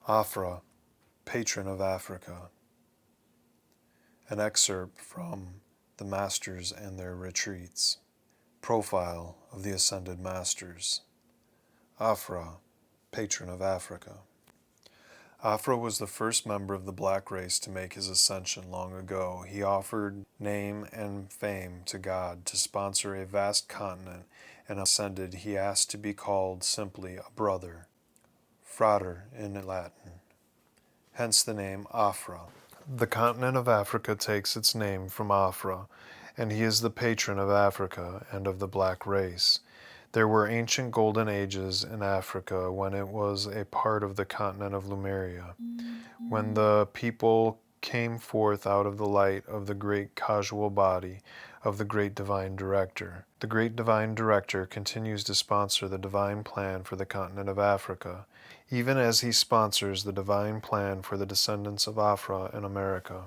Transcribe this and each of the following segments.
Afra, Patron of Africa. An excerpt from The Masters and Their Retreats. Profile of the Ascended Masters. Afra, Patron of Africa. Afra was the first member of the black race to make his ascension long ago. He offered name and fame to God to sponsor a vast continent, and ascended he asked to be called simply a brother, frater in Latin, hence the name Afra. The continent of Africa takes its name from Afra, and he is the patron of Africa and of the black race. There were ancient golden ages in Africa when it was a part of the continent of Lemuria, when the people came forth out of the light of the great causal body of the great divine director. The great divine director continues to sponsor the divine plan for the continent of Africa, even as he sponsors the divine plan for the descendants of Afra in America.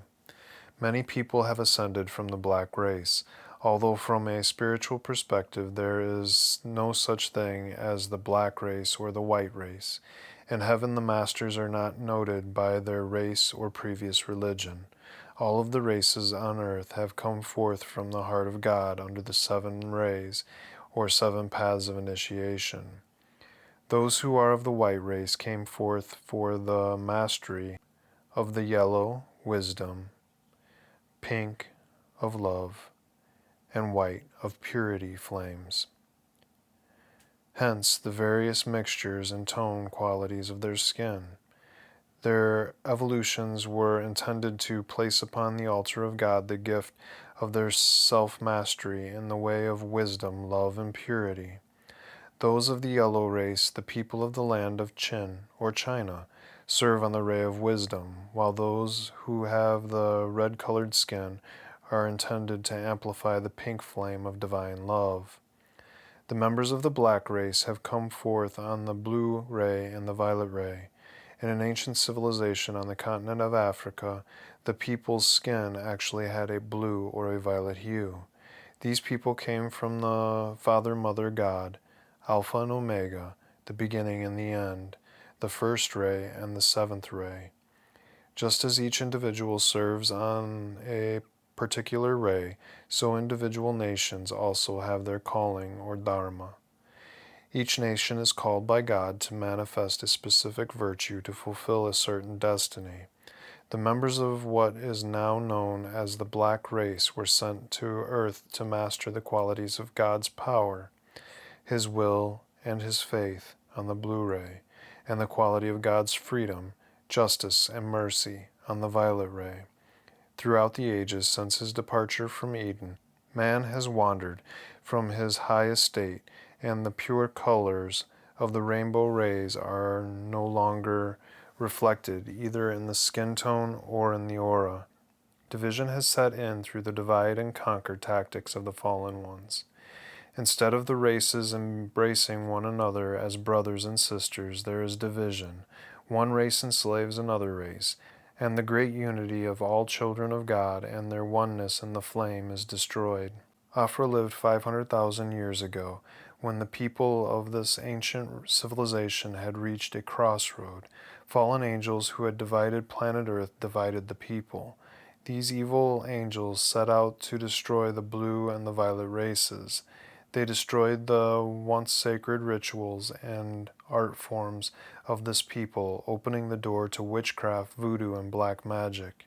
Many people have ascended from the black race, although from a spiritual perspective there is no such thing as the black race or the white race. In heaven the masters are not noted by their race or previous religion. All of the races on earth have come forth from the heart of God under the 7 rays, or 7 paths of initiation. Those who are of the white race came forth for the mastery of the yellow, wisdom, pink, of love, and white, of purity flames. Hence the various mixtures and tone qualities of their skin. Their evolutions were intended to place upon the altar of God the gift of their self-mastery in the way of wisdom, love, and purity. Those of the yellow race, the people of the land of Chin, or China, serve on the ray of wisdom, while those who have the red-colored skin are intended to amplify the pink flame of divine love. The members of the black race have come forth on the blue ray and the violet ray. In an ancient civilization on the continent of Africa, the people's skin actually had a blue or a violet hue. These people came from the Father-Mother God, Alpha and Omega, the beginning and the end, the first ray and the 7th ray. Just as each individual serves on a particular ray, so individual nations also have their calling or Dharma. Each nation is called by God to manifest a specific virtue to fulfill a certain destiny. The members of what is now known as the black race were sent to earth to master the qualities of God's power, His will, and His faith on the blue ray, and the quality of God's freedom, justice, and mercy on the violet ray. Throughout the ages since his departure from Eden, man has wandered from his high estate, and the pure colors of the rainbow rays are no longer reflected either in the skin tone or in the aura. Division has set in through the divide and conquer tactics of the fallen ones. Instead of the races embracing one another as brothers and sisters, there is division. One race enslaves another race, and the great unity of all children of God and their oneness in the flame is destroyed. Afra lived 500,000 years ago, when the people of this ancient civilization had reached a crossroad. Fallen angels who had divided planet Earth divided the people. These evil angels set out to destroy the blue and the violet races. They destroyed the once sacred rituals and art forms of this people, opening the door to witchcraft, voodoo, and black magic.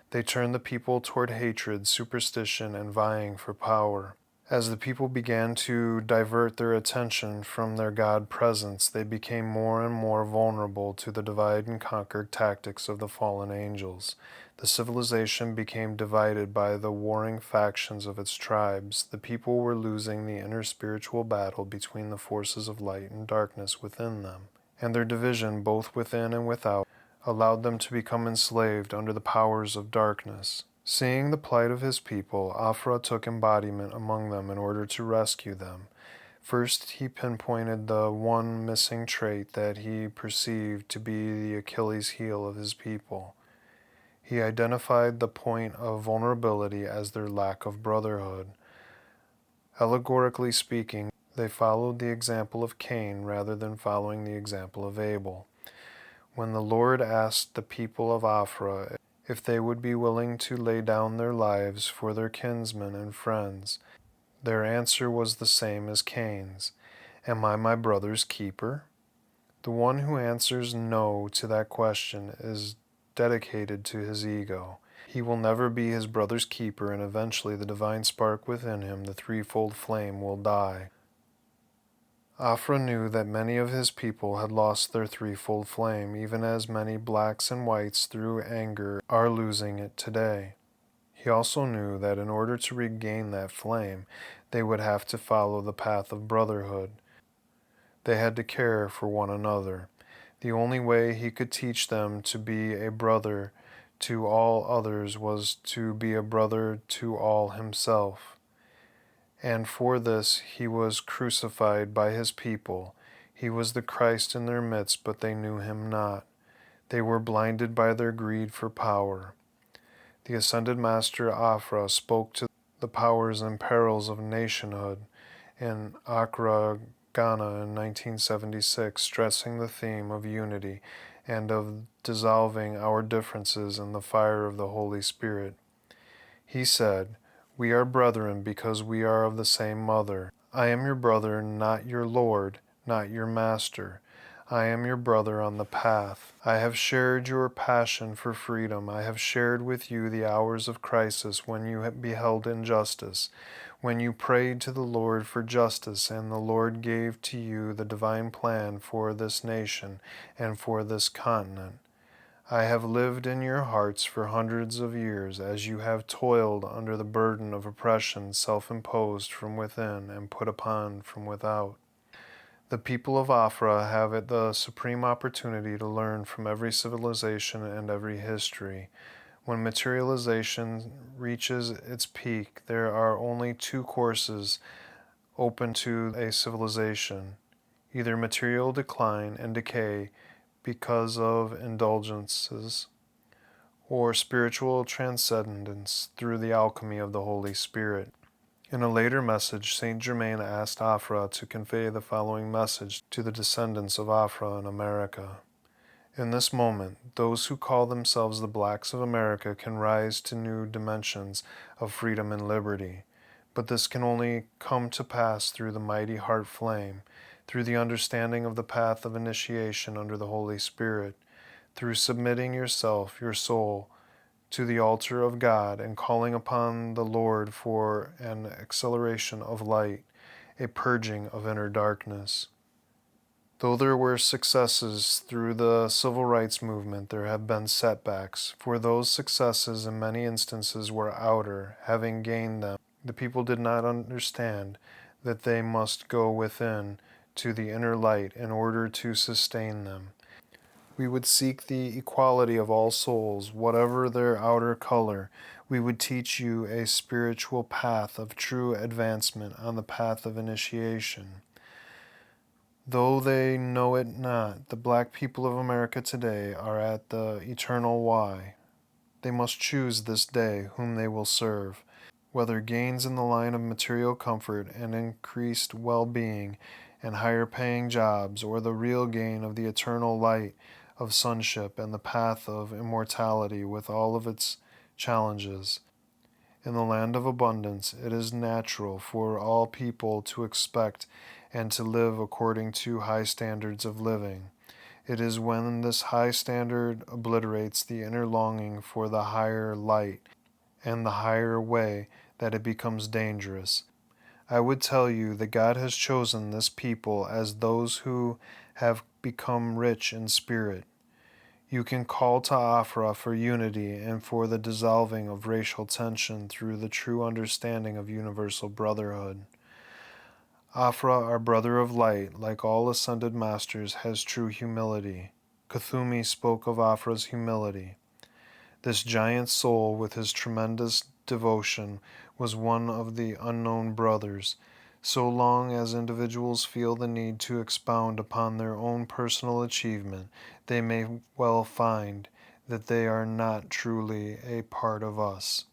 They turned the people toward hatred, superstition, and vying for power. As the people began to divert their attention from their God presence, they became more and more vulnerable to the divide and conquer tactics of the fallen angels. The civilization became divided by the warring factions of its tribes. The people were losing the inner spiritual battle between the forces of light and darkness within them, and their division, both within and without, allowed them to become enslaved under the powers of darkness. Seeing the plight of his people, Afra took embodiment among them in order to rescue them. First, he pinpointed the one missing trait that he perceived to be the Achilles heel of his people. He identified the point of vulnerability as their lack of brotherhood. Allegorically speaking, they followed the example of Cain rather than following the example of Abel. When the Lord asked the people of Afra if they would be willing to lay down their lives for their kinsmen and friends, their answer was the same as Cain's. Am I my brother's keeper? The one who answers no to that question is dedicated to his ego. He will never be his brother's keeper, and eventually the divine spark within him, the threefold flame, will die. Afra knew that many of his people had lost their threefold flame, even as many blacks and whites through anger are losing it today. He also knew that in order to regain that flame, they would have to follow the path of brotherhood. They had to care for one another. The only way he could teach them to be a brother to all others was to be a brother to all himself. And for this he was crucified by his people. He was the Christ in their midst, but they knew him not. They were blinded by their greed for power. The ascended Master Afra spoke to the powers and perils of nationhood in Accra, Ghana in 1976, stressing the theme of unity and of dissolving our differences in the fire of the Holy Spirit. He said, "We are brethren because we are of the same mother. I am your brother, not your Lord, not your master. I am your brother on the path. I have shared your passion for freedom. I have shared with you the hours of crisis when you beheld injustice, when you prayed to the Lord for justice, and the Lord gave to you the divine plan for this nation and for this continent. I have lived in your hearts for hundreds of years as you have toiled under the burden of oppression self-imposed from within and put upon from without. The people of Afra have the supreme opportunity to learn from every civilization and every history. When materialization reaches its peak, there are only two courses open to a civilization: either material decline and decay because of indulgences, or spiritual transcendence through the alchemy of the Holy Spirit. In a later message, Saint Germain asked Afra to convey the following message to the descendants of Afra in America. In this moment, those who call themselves the blacks of America can rise to new dimensions of freedom and liberty. But this can only come to pass through the mighty heart flame, through the understanding of the path of initiation under the Holy Spirit, through submitting yourself, your soul, to the altar of God and calling upon the Lord for an acceleration of light, a purging of inner darkness. Though there were successes through the civil rights movement, there have been setbacks, for those successes in many instances were outer. Having gained them, the people did not understand that they must go within to the inner light in order to sustain them. We would seek the equality of all souls, whatever their outer color. We would teach you a spiritual path of true advancement on the path of initiation. Though they know it not, the black people of America today are at the eternal why. They must choose this day whom they will serve, whether gains in the line of material comfort and increased well-being and higher-paying jobs, or the real gain of the eternal light of sonship and the path of immortality with all of its challenges. In the land of abundance, it is natural for all people to expect and to live according to high standards of living. It is when this high standard obliterates the inner longing for the higher light and the higher way that it becomes dangerous. I would tell you that God has chosen this people as those who have become rich in spirit. You can call to Afra for unity and for the dissolving of racial tension through the true understanding of universal brotherhood. Afra, our brother of light, like all ascended masters, has true humility. Kuthumi spoke of Afra's humility. This giant soul, with his tremendous devotion, was one of the unknown brothers. So long as individuals feel the need to expound upon their own personal achievement, they may well find that they are not truly a part of us.